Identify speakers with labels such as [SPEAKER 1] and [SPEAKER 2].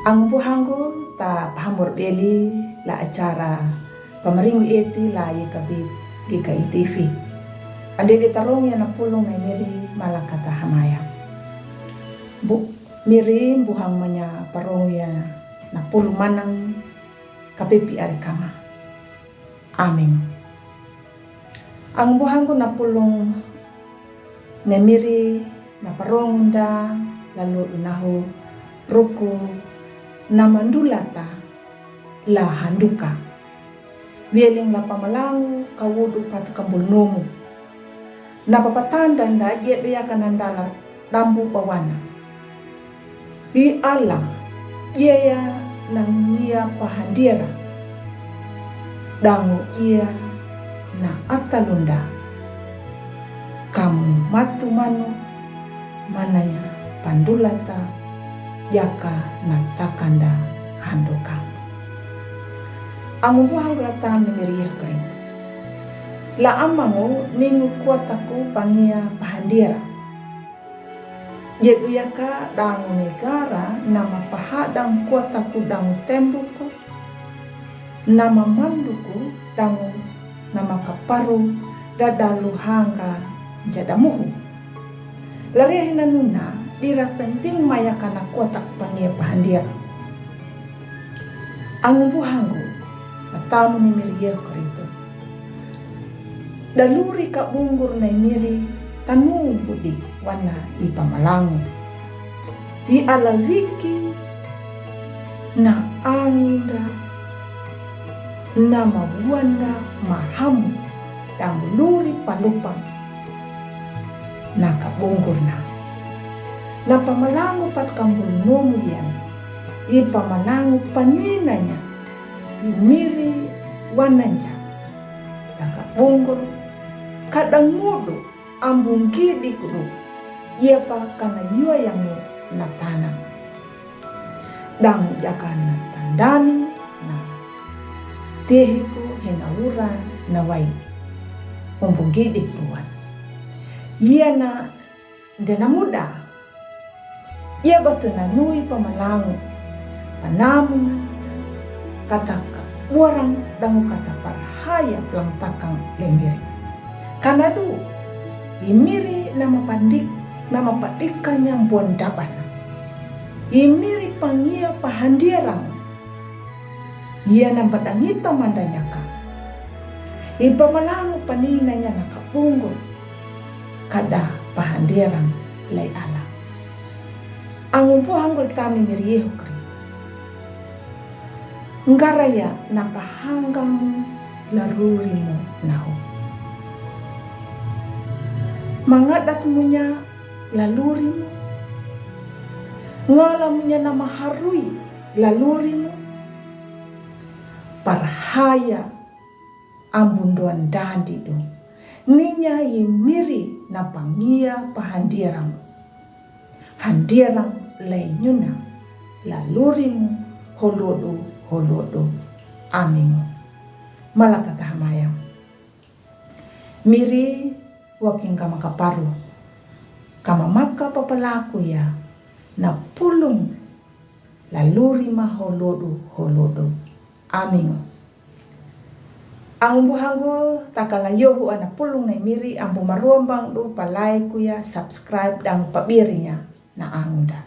[SPEAKER 1] Ang buhanggo ta pahamor beli la acara pamaringu eti la kabit gika TV. Ande de tarong ya na pulong na miri malakata hamaya. Miri buhang manya parong ya na pulong manang kapipi ari kama. Amin. Ang buhanggo na pulong na miri na parong da lalu inahu ruko na mandulata la handuka. Wieling la pamalangu kawudu pat kambul nomu. Na papatanda nda dia kanandala dambu bawana. Wi Allah ia nang ia pahandira. Dangu ia na atalunda. Kamu matu manu manaya pandulata yaka na takanda handuka. Ang buhang lata memeriah kereta. La amangu ningu kuataku pangia pahandira. Jebu yaka dangu negara nama pahadang kuataku dangu tembuku. Nama manduku dangu nama kaparu dadalu hangga jadamuhu. Lariah nanuna dira penting maya kana kuatak pangia pahandira. Ang buhanggu tamu ni miriel kereta. Daluri ka bunggur na miri tanu budi wana ipamalangu. Di alawiki na anda na mabuanda mahamu dan luri palupang na kabunggur na. Na pamalangu pat kambul nomu yan. Ipamalangu paninanya. Miri wananja. Daka bunggur kadang mudu ambung kidi kudu. Ia pa kana yua yang natana. Dang jaka natandani na tehiku hinaura na wai. Ambung kidi kuduan. Ia na dana muda. Ia batu na nui pamalangu. Panamu kata orang dangu kata parhaya pelang takang lemiri. Kanadu imiri nama pandik nama padikanya buan dabana. Imiri pangia pahandirang. Ia nampak dangita mandanyaka. Ipamalangu paninanya nakapunggur. Kada pahandirang lay ala. Ang buhanggol tami miriyeho kri. Ngaraya napahanggang laruri mo naho. Mangadat mo niya laluri mo. Ngala mo niya na maharui laluri mo. Parhaya ambunduan dandi do. Ninya imiri na pangia pahandirang. Handirang lainyuna laluri mo holodo. Amin. Malakata hamaya. Miri waking kama kaparu. Kama maka papalaku ya. Na pulong. Laluri ma holodo. Amin. Ang buhanggo takalayohu ana pulong na miri ang bumaruambang do palay kuya subscribe dang pabirinya na angunda.